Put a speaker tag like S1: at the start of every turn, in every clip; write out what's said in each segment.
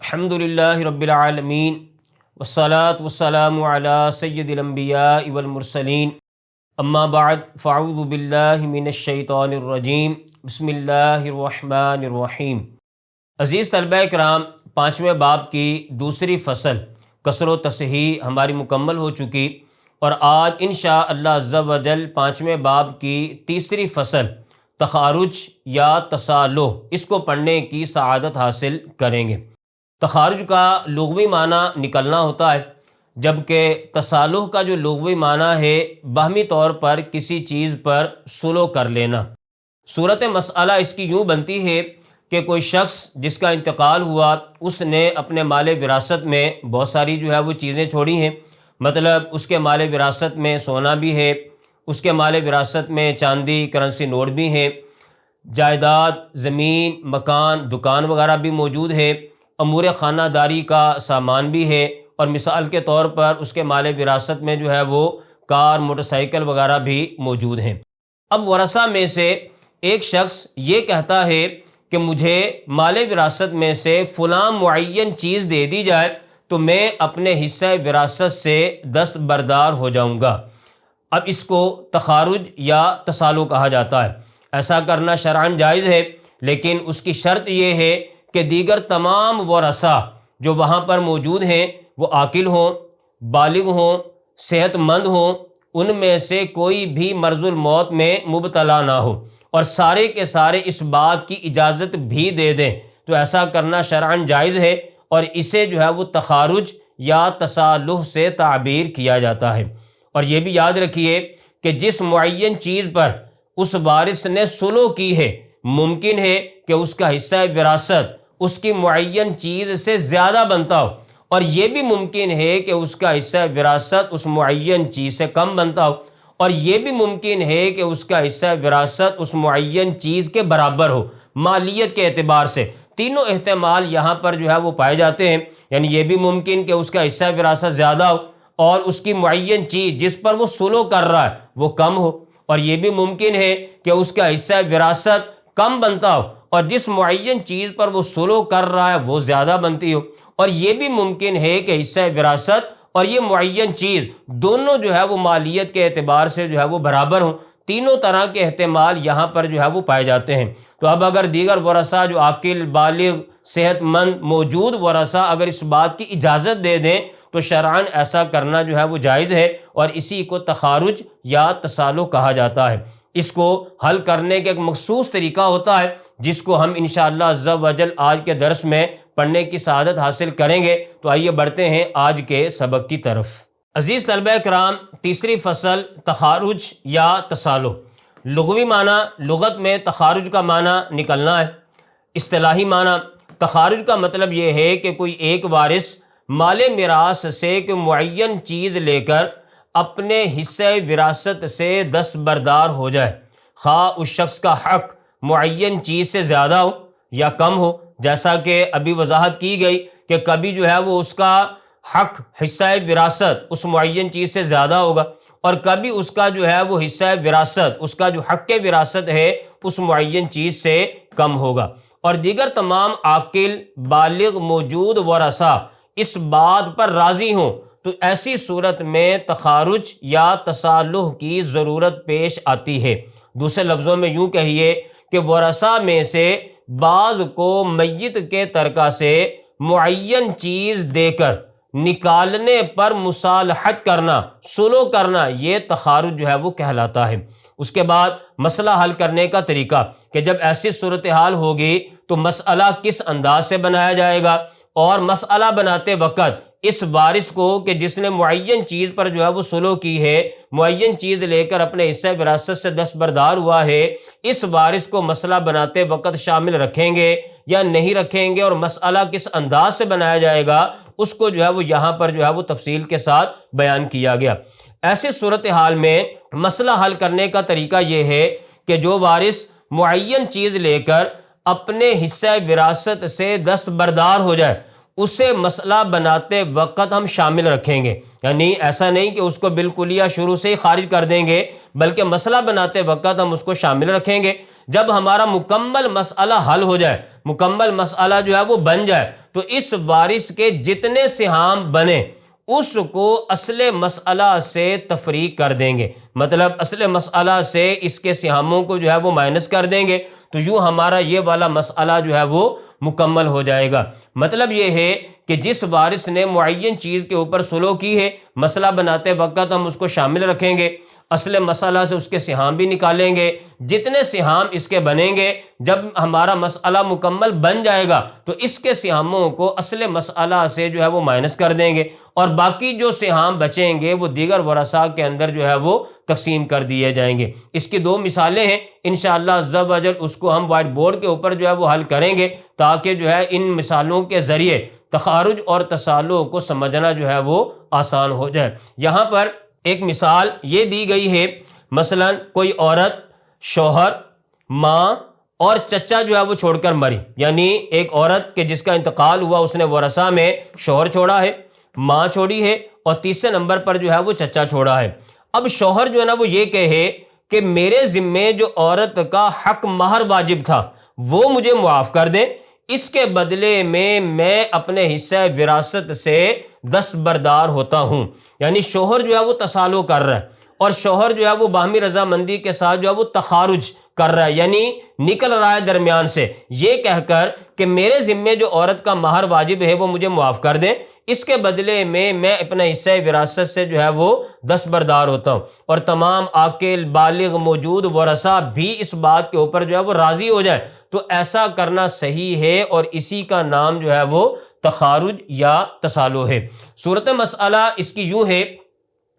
S1: الحمدللہ رب العالمین والصلاة والسلام علی سید الانبیاء والمرسلین اما بعد فاعوذ باللہ من الشیطان الرجیم بسم اللہ الرحمن الرحیم۔ عزیز طلبہ کرام، 5ویں باب کی دوسری فصل کسر و تصحیح ہماری مکمل ہو چکی، اور آج انشاء اللہ عز و جل 5ویں باب کی تیسری فصل تخارج یا تصالح، اس کو پڑھنے کی سعادت حاصل کریں گے۔ تخارج کا لغوی معنی نکلنا ہوتا ہے، جبکہ تصالح کا جو لغوی معنی ہے باہمی طور پر کسی چیز پر سلو کر لینا۔ صورت مسئلہ اس کی یوں بنتی ہے کہ کوئی شخص جس کا انتقال ہوا، اس نے اپنے مال وراثت میں بہت ساری وہ چیزیں چھوڑی ہیں، مطلب اس کے مال وراثت میں سونا بھی ہے، اس کے مال وراثت میں چاندی کرنسی نوٹ بھی ہیں، جائیداد زمین مکان دکان وغیرہ بھی موجود ہے، امور خانہ داری کا سامان بھی ہے، اور مثال کے طور پر اس کے مال وراثت میں وہ کار موٹر سائیکل وغیرہ بھی موجود ہیں۔ اب ورثہ میں سے ایک شخص یہ کہتا ہے کہ مجھے مال وراثت میں سے فلاں معین چیز دے دی جائے تو میں اپنے حصہ وراثت سے دستبردار ہو جاؤں گا۔ اب اس کو تخارج یا تصالح کہا جاتا ہے۔ ایسا کرنا شرعاً جائز ہے، لیکن اس کی شرط یہ ہے کہ دیگر تمام ورثہ جو وہاں پر موجود ہیں وہ عاقل ہوں، بالغ ہوں، صحت مند ہوں، ان میں سے کوئی بھی مرض الموت میں مبتلا نہ ہو، اور سارے کے سارے اس بات کی اجازت بھی دے دیں تو ایسا کرنا شرعاً جائز ہے، اور اسے وہ تخارج یا تصالح سے تعبیر کیا جاتا ہے۔ اور یہ بھی یاد رکھیے کہ جس معین چیز پر اس وارث نے سلو کی ہے، ممکن ہے کہ اس کا حصہ وراثت اس کی معین چیز سے زیادہ بنتا ہو، اور یہ بھی ممکن ہے کہ اس کا حصہ وراثت اس معین چیز سے کم بنتا ہو، اور یہ بھی ممکن ہے کہ اس کا حصہ وراثت اس معین چیز کے برابر ہو مالیت کے اعتبار سے۔ تینوں احتمال یہاں پر وہ پائے جاتے ہیں، یعنی یہ بھی ممکن کہ اس کا حصہ وراثت زیادہ ہو اور اس کی معین چیز جس پر وہ سلو کر رہا ہے وہ کم ہو، اور یہ بھی ممکن ہے کہ اس کا حصہ وراثت کم بنتا ہو اور جس معین چیز پر وہ سلو کر رہا ہے وہ زیادہ بنتی ہو، اور یہ بھی ممکن ہے کہ حصہ وراثت اور یہ معین چیز دونوں وہ مالیت کے اعتبار سے وہ برابر ہوں۔ تینوں طرح کے احتمال یہاں پر وہ پائے جاتے ہیں۔ تو اب اگر دیگر ورثہ جو عاقل بالغ صحت مند موجود ورثہ اگر اس بات کی اجازت دے دیں تو شرعاً ایسا کرنا وہ جائز ہے، اور اسی کو تخارج یا تصالح کہا جاتا ہے۔ اس کو حل کرنے کا ایک مخصوص طریقہ ہوتا ہے جس کو ہم انشاءاللہ عز و جل آج کے درس میں پڑھنے کی سعادت حاصل کریں گے۔ تو آئیے بڑھتے ہیں آج کے سبق کی طرف۔ عزیز طلبہ کرام، تیسری فصل تخارج یا تصالح۔ لغوی معنی، لغت میں تخارج کا معنی نکلنا ہے۔ اصطلاحی معنی تخارج کا مطلب یہ ہے کہ کوئی ایک وارث مال میراث سے ایک معین چیز لے کر اپنے حصہ وراثت سے دستبردار ہو جائے، خواہ اس شخص کا حق معین چیز سے زیادہ ہو یا کم ہو، جیسا کہ ابھی وضاحت کی گئی کہ کبھی وہ اس کا حق حصہ وراثت اس معین چیز سے زیادہ ہوگا، اور کبھی اس کا وہ حصہ وراثت اس کا جو حق وراثت ہے اس معین چیز سے کم ہوگا، اور دیگر تمام عاقل بالغ موجود ورثہ اس بات پر راضی ہوں تو ایسی صورت میں تخارج یا تصالح کی ضرورت پیش آتی ہے۔ دوسرے لفظوں میں یوں کہیے کہ ورثہ میں سے بعض کو میت کے ترکہ سے معین چیز دے کر نکالنے پر مصالحت کرنا، سلو کرنا، یہ تخارج وہ کہلاتا ہے۔ اس کے بعد مسئلہ حل کرنے کا طریقہ کہ جب ایسی صورتحال ہوگی تو مسئلہ کس انداز سے بنایا جائے گا، اور مسئلہ بناتے وقت اس وارث کو کہ جس نے معین چیز پر وہ سلو کی ہے، معین چیز لے کر اپنے حصہ وراثت سے دستبردار ہوا ہے، اس وارث کو مسئلہ بناتے وقت شامل رکھیں گے یا نہیں رکھیں گے، اور مسئلہ کس انداز سے بنایا جائے گا اس کو وہ یہاں پر وہ تفصیل کے ساتھ بیان کیا گیا۔ ایسی صورتحال میں مسئلہ حل کرنے کا طریقہ یہ ہے کہ جو وارث معین چیز لے کر اپنے حصہ وراثت سے دستبردار ہو جائے اسے مسئلہ بناتے وقت ہم شامل رکھیں گے، یعنی ایسا نہیں کہ اس کو بالکلیہ شروع سے ہی خارج کر دیں گے، بلکہ مسئلہ بناتے وقت ہم اس کو شامل رکھیں گے۔ جب ہمارا مکمل مسئلہ حل ہو جائے، مکمل مسئلہ وہ بن جائے، تو اس وارث کے جتنے سہام بنے اس کو اصل مسئلہ سے تفریق کر دیں گے، مطلب اصل مسئلہ سے اس کے سہاموں کو جو ہے وہ مائنس کر دیں گے، تو یوں ہمارا یہ والا مسئلہ جو ہے وہ مکمل ہو جائے گا۔ مطلب یہ ہے کہ جس وارث نے معین چیز کے اوپر سلو کی ہے، مسئلہ بناتے وقت ہم اس کو شامل رکھیں گے، اصل مسئلہ سے اس کے سہام بھی نکالیں گے، جتنے سہام اس کے بنیں گے، جب ہمارا مسئلہ مکمل بن جائے گا تو اس کے سہاموں کو اصل مسئلہ سے جو ہے وہ مائنس کر دیں گے، اور باقی جو سہام بچیں گے وہ دیگر ورثاء کے اندر جو ہے وہ تقسیم کر دیے جائیں گے۔ اس کی دو مثالیں ہیں، انشاءاللہ عز و جل اس کو ہم وائٹ بورڈ کے اوپر جو ہے وہ حل کریں گے، تاکہ جو ہے ان مثالوں کے ذریعے تخارج اور تسالو کو سمجھنا جو ہے وہ آسان ہو جائے۔ یہاں پر ایک مثال یہ دی گئی ہے، مثلا کوئی عورت شوہر، ماں اور چچا جو ہے وہ چھوڑ کر مری، یعنی ایک عورت کہ جس کا انتقال ہوا، اس نے ورثاء میں شوہر چھوڑا ہے، ماں چھوڑی ہے، اور تیسرے نمبر پر جو ہے وہ چچا چھوڑا ہے۔ اب شوہر جو ہے نا وہ یہ کہے کہ میرے ذمے جو عورت کا حق مہر واجب تھا وہ مجھے معاف کر دیں، اس کے بدلے میں اپنے حصہ وراثت سے دستبردار ہوتا ہوں۔ یعنی شوہر جو ہے وہ تسالو کر رہا ہے، اور شوہر جو ہے وہ باہمی رضامندی کے ساتھ جو ہے وہ تخارج کر رہا ہے، یعنی نکل رہا ہے درمیان سے، یہ کہہ کر کہ میرے ذمے جو عورت کا مہر واجب ہے وہ مجھے معاف کر دیں، اس کے بدلے میں اپنا حصہ وراثت سے جو ہے وہ دستبردار ہوتا ہوں، اور تمام عاقل بالغ موجود ورثاء بھی اس بات کے اوپر جو ہے وہ راضی ہو جائے تو ایسا کرنا صحیح ہے، اور اسی کا نام جو ہے وہ تخارج یا تسالو ہے۔ صورت مسئلہ اس کی یوں ہے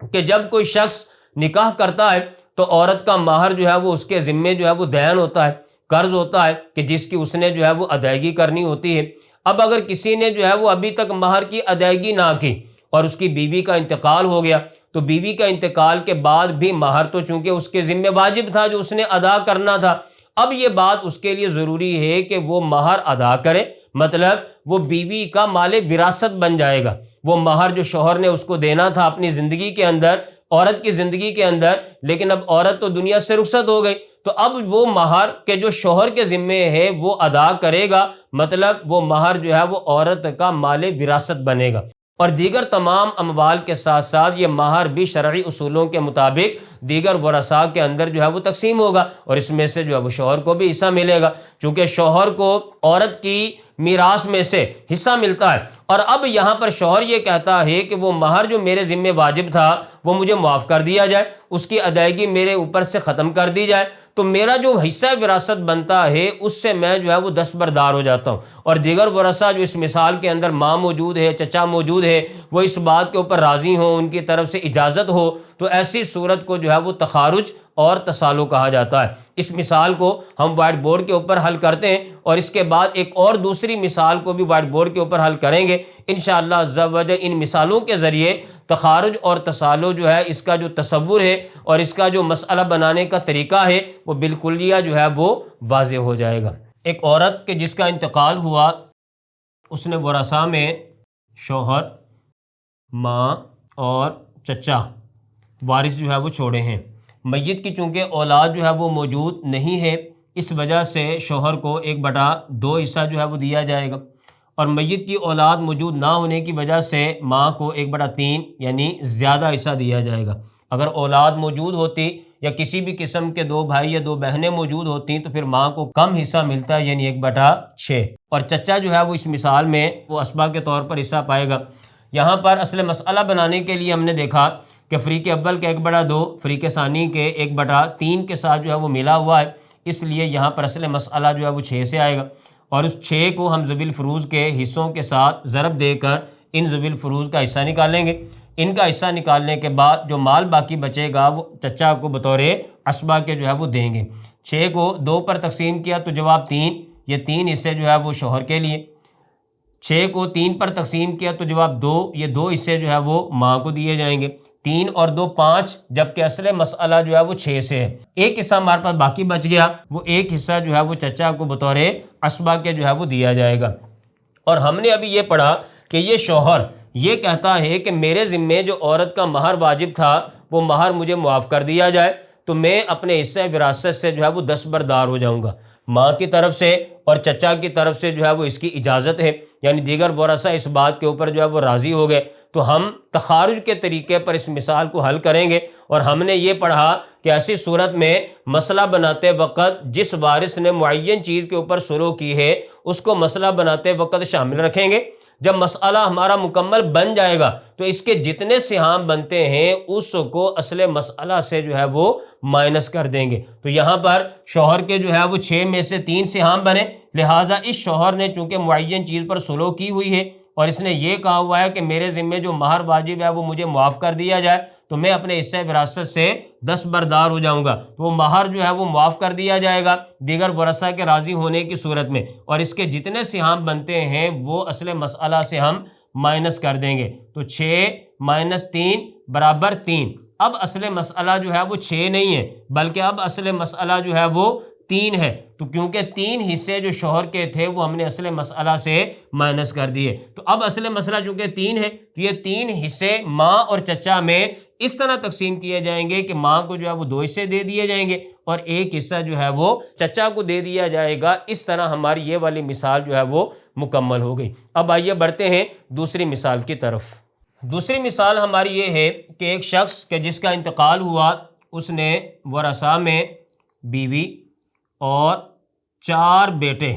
S1: کہ جب کوئی شخص نکاح کرتا ہے تو عورت کا مہر جو ہے وہ اس کے ذمے جو ہے وہ دین ہوتا ہے، قرض ہوتا ہے کہ جس کی اس نے جو ہے وہ ادائیگی کرنی ہوتی ہے۔ اب اگر کسی نے جو ہے وہ ابھی تک مہر کی ادائیگی نہ کی اور اس کی بیوی کا انتقال ہو گیا، تو بیوی کا انتقال کے بعد بھی مہر تو چونکہ اس کے ذمے واجب تھا جو اس نے ادا کرنا تھا، اب یہ بات اس کے لیے ضروری ہے کہ وہ مہر ادا کرے، مطلب وہ بیوی کا مال وراثت بن جائے گا۔ وہ مہر جو شوہر نے اس کو دینا تھا اپنی زندگی کے اندر، عورت کی زندگی کے اندر، لیکن اب عورت تو دنیا سے رخصت ہو گئی، تو اب وہ مہر کے جو شوہر کے ذمے ہے وہ ادا کرے گا، مطلب وہ مہر جو ہے وہ عورت کا مال وراثت بنے گا، اور دیگر تمام اموال کے ساتھ ساتھ یہ مہر بھی شرعی اصولوں کے مطابق دیگر ورثاء کے اندر جو ہے وہ تقسیم ہوگا، اور اس میں سے جو ہے وہ شوہر کو بھی حصہ ملے گا، چونکہ شوہر کو عورت کی میراث میں سے حصہ ملتا ہے۔ اور اب یہاں پر شوہر یہ کہتا ہے کہ وہ مہر جو میرے ذمے واجب تھا وہ مجھے معاف کر دیا جائے، اس کی ادائیگی میرے اوپر سے ختم کر دی جائے، تو میرا جو حصہ وراثت بنتا ہے اس سے میں جو ہے وہ دستبردار ہو جاتا ہوں، اور دیگر ورثاء جو اس مثال کے اندر ماں موجود ہے، چچا موجود ہے، وہ اس بات کے اوپر راضی ہوں، ان کی طرف سے اجازت ہو، تو ایسی صورت کو جو ہے وہ تخارج اور تسالو کہا جاتا ہے۔ اس مثال کو ہم وائٹ بورڈ کے اوپر حل کرتے ہیں، اور اس کے بعد ایک اور دوسری مثال کو بھی وائٹ بورڈ کے اوپر حل کریں گے انشاءاللہ عز و جل۔ ان مثالوں کے ذریعے تخارج اور تسالو جو ہے اس کا جو تصور ہے اور اس کا جو مسئلہ بنانے کا طریقہ ہے وہ بالکلیہ جو ہے وہ واضح ہو جائے گا۔ ایک عورت کہ جس کا انتقال ہوا، اس نے ورثاء میں شوہر، ماں اور چچا وارث جو ہے وہ چھوڑے ہیں۔ میت کی چونکہ اولاد جو ہے وہ موجود نہیں ہے، اس وجہ سے شوہر کو 1/2 حصہ جو ہے وہ دیا جائے گا، اور میت کی اولاد موجود نہ ہونے کی وجہ سے ماں کو 1/3 یعنی زیادہ حصہ دیا جائے گا۔ اگر اولاد موجود ہوتی یا کسی بھی قسم کے 2 بھائی یا 2 بہنیں موجود ہوتی تو پھر ماں کو کم حصہ ملتا ہے، یعنی 1/6، اور چچا جو ہے وہ اس مثال میں وہ اسبا کے طور پر حصہ پائے گا۔ یہاں پر اصل مسئلہ بنانے کے لیے ہم نے دیکھا کہ فریق اول کے 1/2 فریق ثانی کے 1/3 کے ساتھ جو ہے وہ ملا ہوا ہے، اس لیے یہاں پر اصل مسئلہ جو ہے وہ 6 سے آئے گا، اور اس 6 کو ہم ذوی الفروض کے حصوں کے ساتھ ضرب دے کر ان ذوی الفروض کا حصہ نکالیں گے۔ ان کا حصہ نکالنے کے بعد جو مال باقی بچے گا وہ چچا کو بطور اسبا کے جو ہے وہ دیں گے۔ 6 کو 2 پر تقسیم کیا تو جواب 3، یہ 3 حصے جو ہے وہ شوہر کے لیے۔ 6 کو 3 پر تقسیم کیا تو جواب 2، یہ 2 حصے جو ہے وہ ماں کو دیے جائیں گے۔ 3 اور 2 5، جبکہ اصل مسئلہ جو ہے وہ 6 سے ہے۔ ایک حصہ ہمارے پاس باقی بچ گیا، وہ ایک حصہ جو ہے وہ چچا کو بطور اسبا کے جو ہے وہ دیا جائے گا۔ اور ہم نے ابھی یہ پڑھا کہ یہ شوہر یہ کہتا ہے کہ میرے ذمے جو عورت کا مہر واجب تھا وہ مہر مجھے معاف کر دیا جائے تو میں اپنے حصہ وراثت سے جو ہے وہ دستبردار ہو جاؤں گا۔ ماں کی طرف سے اور چچا کی طرف سے جو ہے وہ اس کی اجازت ہے، یعنی دیگر ورثہ اس بات کے اوپر جو ہے وہ راضی ہو گئے، تو ہم تخارج کے طریقے پر اس مثال کو حل کریں گے۔ اور ہم نے یہ پڑھا کہ ایسی صورت میں مسئلہ بناتے وقت جس وارث نے معین چیز کے اوپر شروع کی ہے اس کو مسئلہ بناتے وقت شامل رکھیں گے۔ جب مسئلہ ہمارا مکمل بن جائے گا تو اس کے جتنے سہام بنتے ہیں اس کو اصل مسئلہ سے جو ہے وہ مائنس کر دیں گے۔ تو یہاں پر شوہر کے جو ہے وہ 6 میں سے 3 سہام بنے، لہٰذا اس شوہر نے چونکہ معین چیز پر شروع کی ہوئی ہے اور اس نے یہ کہا ہوا ہے کہ میرے ذمے جو مہر واجب ہے وہ مجھے معاف کر دیا جائے تو میں اپنے حصہ وراثت سے دستبردار ہو جاؤں گا، تو وہ مہر جو ہے وہ معاف کر دیا جائے گا دیگر ورثہ کے راضی ہونے کی صورت میں، اور اس کے جتنے سہام بنتے ہیں وہ اصل مسئلہ سے ہم مائنس کر دیں گے۔ تو 6 - 3 = 3۔ اب اصل مسئلہ جو ہے وہ 6 نہیں ہے بلکہ اب اصل مسئلہ جو ہے وہ 3 ہے، تو کیونکہ 3 حصے جو شوہر کے تھے وہ ہم نے اصل مسئلہ سے مائنس کر دیے، تو اب اصل مسئلہ چونکہ 3 ہے تو یہ 3 حصے ماں اور چچا میں اس طرح تقسیم کیے جائیں گے کہ ماں کو جو ہے وہ 2 حصے دے دیے جائیں گے اور 1 حصہ جو ہے وہ چچا کو دے دیا جائے گا۔ اس طرح ہماری یہ والی مثال جو ہے وہ مکمل ہو گئی۔ اب آئیے بڑھتے ہیں دوسری مثال کی طرف۔ دوسری مثال ہماری یہ ہے کہ ایک شخص کہ جس کا انتقال ہوا اس نے ورثاء میں بیوی اور 4 بیٹے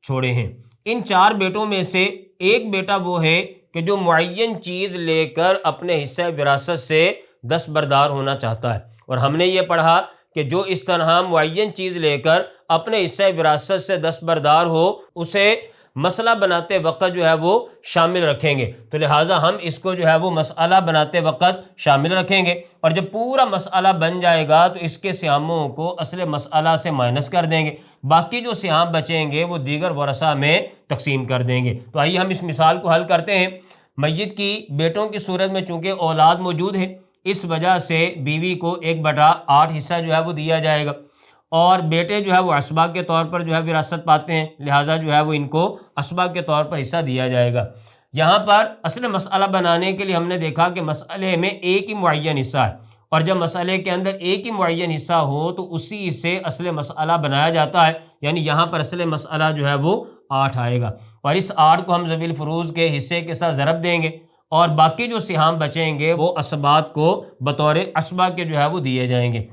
S1: چھوڑے ہیں۔ ان 4 بیٹوں میں سے ایک بیٹا وہ ہے کہ جو معین چیز لے کر اپنے حصہ وراثت سے دستبردار ہونا چاہتا ہے، اور ہم نے یہ پڑھا کہ جو اس طرح معین چیز لے کر اپنے حصہ وراثت سے دستبردار ہو اسے مسئلہ بناتے وقت جو ہے وہ شامل رکھیں گے، تو لہٰذا ہم اس کو جو ہے وہ مسئلہ بناتے وقت شامل رکھیں گے، اور جب پورا مسئلہ بن جائے گا تو اس کے سہاموں کو اصل مسئلہ سے مائنس کر دیں گے، باقی جو سہام بچیں گے وہ دیگر ورثاء میں تقسیم کر دیں گے۔ تو آئیے ہم اس مثال کو حل کرتے ہیں۔ میت کی بیٹوں کی صورت میں چونکہ اولاد موجود ہے اس وجہ سے بیوی کو 1/8 حصہ جو ہے وہ دیا جائے گا، اور بیٹے جو ہے وہ اسباق کے طور پر جو ہے وراثت پاتے ہیں، لہٰذا جو ہے وہ ان کو اسباق کے طور پر حصہ دیا جائے گا۔ یہاں پر اصل مسئلہ بنانے کے لیے ہم نے دیکھا کہ مسئلے میں ایک ہی معین حصہ ہے، اور جب مسئلے کے اندر ایک ہی معین حصہ ہو تو اسی سے اصل مسئلہ بنایا جاتا ہے، یعنی یہاں پر اصل مسئلہ جو ہے وہ 8 آئے گا، اور اس 8 کو ہم ذوی الفروض کے حصے کے ساتھ ضرب دیں گے، اور باقی جو سہام بچیں گے وہ اسباط کو بطور اسباق کے جو ہے وہ دیے جائیں گے۔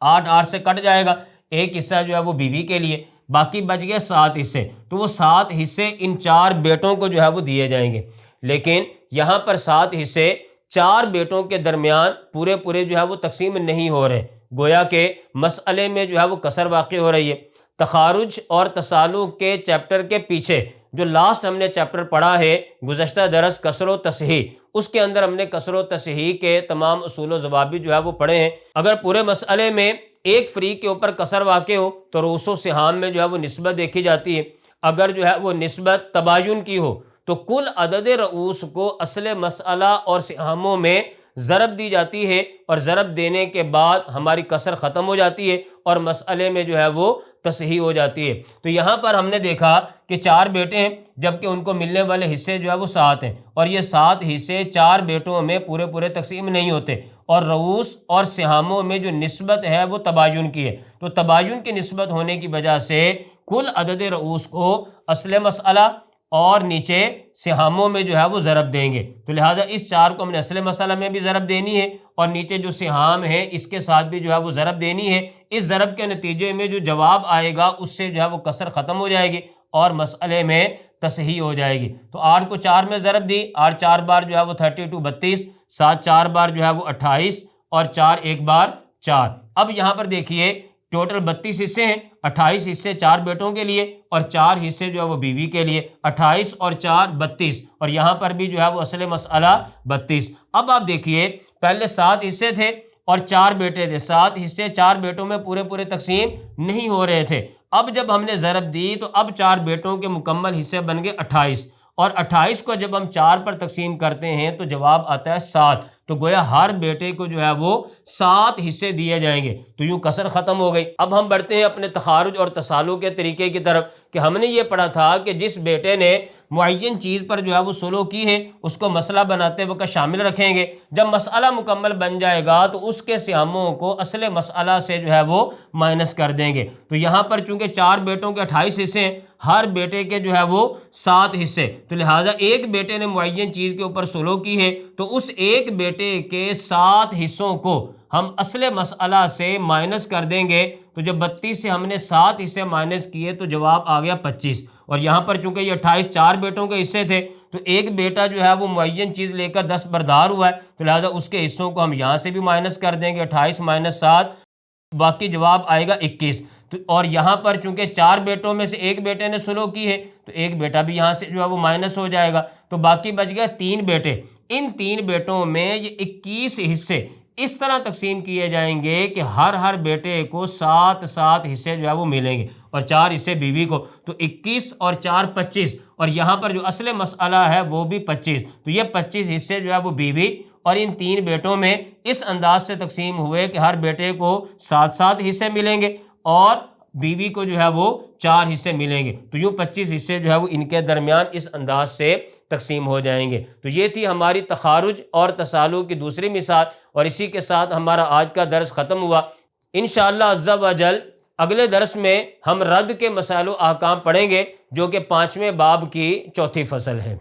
S1: 8 سے کٹ جائے گا، ایک حصہ جو ہے وہ بیوی کے لیے، باقی بچ گئے 7 حصے، تو وہ 7 حصے ان 4 بیٹوں کو جو ہے وہ دیے جائیں گے، لیکن یہاں پر 7 حصے 4 بیٹوں کے درمیان پورے جو ہے وہ تقسیم نہیں ہو رہے، گویا کہ مسئلے میں جو ہے وہ کسر واقع ہو رہی ہے۔ تخارج اور تسالق کے چیپٹر کے پیچھے جو لاسٹ ہم نے چیپٹر پڑھا ہے گزشتہ درس کسر و تصحیح، اس کے اندر ہم نے کسر و تصحیح کے تمام اصول و ضوابط جو ہے وہ پڑھے ہیں۔ اگر پورے مسئلے میں ایک فریق کے اوپر کسر واقع ہو تو رؤوس و سہام میں جو ہے وہ نسبت دیکھی جاتی ہے، اگر جو ہے وہ نسبت تباین کی ہو تو کل عدد رؤوس کو اصل مسئلہ اور سہاموں میں ضرب دی جاتی ہے، اور ضرب دینے کے بعد ہماری کسر ختم ہو جاتی ہے اور مسئلے میں جو ہے وہ تصحیح ہو جاتی ہے۔ تو یہاں پر ہم نے دیکھا کہ 4 بیٹے ہیں جبکہ ان کو ملنے والے حصے جو ہے وہ 7 ہیں، اور یہ 7 حصے 4 بیٹوں میں پورے تقسیم نہیں ہوتے، اور رؤوس اور سہاموں میں جو نسبت ہے وہ تباین کی ہے، تو تباین کی نسبت ہونے کی وجہ سے کل عدد رؤوس کو اصل مسئلہ اور نیچے سہاموں میں جو ہے وہ ضرب دیں گے، تو لہٰذا اس 4 کو ہم نے اصل مسئلہ میں بھی ضرب دینی ہے اور نیچے جو سہام ہے اس کے ساتھ بھی جو ہے وہ ضرب دینی ہے۔ اس ضرب کے نتیجے میں جو جواب آئے گا اس سے جو ہے وہ کسر ختم ہو جائے گی اور مسئلے میں تصحیح ہو جائے گی۔ تو 8 کو 4 میں ضرب دی، 8 4 بار جو ہے وہ 32 32، 7 4 بار جو ہے وہ 28، اور 4 1 بار 4۔ اب یہاں پر دیکھیے ٹوٹل 32 حصے ہیں، 28 حصے 4 بیٹوں کے لیے اور 4 حصے جو ہے وہ بیوی کے لیے، 28 اور 4 32، اور یہاں پر بھی جو ہے وہ اصل مسئلہ 32۔ اب آپ دیکھیے پہلے 7 حصے تھے اور 4 بیٹے تھے، 7 حصے 4 بیٹوں میں پورے تقسیم نہیں ہو رہے تھے، اب جب ہم نے ضرب دی تو اب 4 بیٹوں کے مکمل حصے بن گئے 28، اور 28 کو جب ہم 4 پر تقسیم کرتے ہیں تو جواب آتا ہے 7، تو گویا ہر بیٹے کو جو ہے وہ 7 حصے دیے جائیں گے۔ تو یوں کسر ختم ہو گئی۔ اب ہم بڑھتے ہیں اپنے تخارج اور تسالو کے طریقے کی طرف کہ ہم نے یہ پڑھا تھا کہ جس بیٹے نے معین چیز پر جو ہے وہ سلو کی ہے اس کو مسئلہ بناتے وقت شامل رکھیں گے۔ جب مسئلہ مکمل بن جائے گا تو اس کے سہاموں کو اصل مسئلہ سے جو ہے وہ مائنس کر دیں گے۔ تو یہاں پر چونکہ 4 بیٹوں کے 28 حصے ہیں، ہر بیٹے کے جو ہے وہ 7 حصے، تو لہٰذا ایک بیٹے نے معین چیز کے اوپر سلو کی ہے تو اس ایک بیٹے کے 7 حصوں کو ہم اصل مسئلہ سے مائنس کر دیں گے۔ تو جب 32 سے ہم نے 7 حصے مائنس کیے تو جواب آ گیا 25۔ اور یہاں پر چونکہ یہ 28 4 بیٹوں کے حصے تھے تو ایک بیٹا جو ہے وہ معین چیز لے کر 10 بردار ہوا ہے، تو لہٰذا اس کے حصوں کو ہم یہاں سے بھی مائنس کر دیں گے، 28 - 7، باقی جواب آئے گا 21۔ تو اور یہاں پر چونکہ 4 بیٹوں میں سے ایک بیٹے نے سلو کی ہے تو ایک بیٹا بھی یہاں سے جو ہے وہ مائنس ہو جائے گا، تو باقی بچ گیا 3 بیٹے۔ ان 3 بیٹوں میں یہ 21 حصے اس طرح تقسیم کیے جائیں گے کہ ہر بیٹے کو 7 حصے جو ہے وہ ملیں گے اور 4 حصے بیوی کو، تو 21 اور 4 25، اور یہاں پر جو اصل مسئلہ ہے وہ بھی 25، تو یہ 25 حصے جو ہے وہ بیوی اور ان 3 بیٹوں میں اس انداز سے تقسیم ہوئے کہ ہر بیٹے کو 7 حصے ملیں گے اور بیوی کو جو ہے وہ 4 حصے ملیں گے، تو یوں 25 حصے جو ہے وہ ان کے درمیان اس انداز سے تقسیم ہو جائیں گے۔ تو یہ تھی ہماری تخارج اور تسالو کی دوسری مثال، اور اسی کے ساتھ ہمارا آج کا درس ختم ہوا۔ انشاءاللہ عز و جل اگلے درس میں ہم رد کے مسائل و احکام پڑھیں گے جو کہ 5ویں باب کی چوتھی فصل ہے۔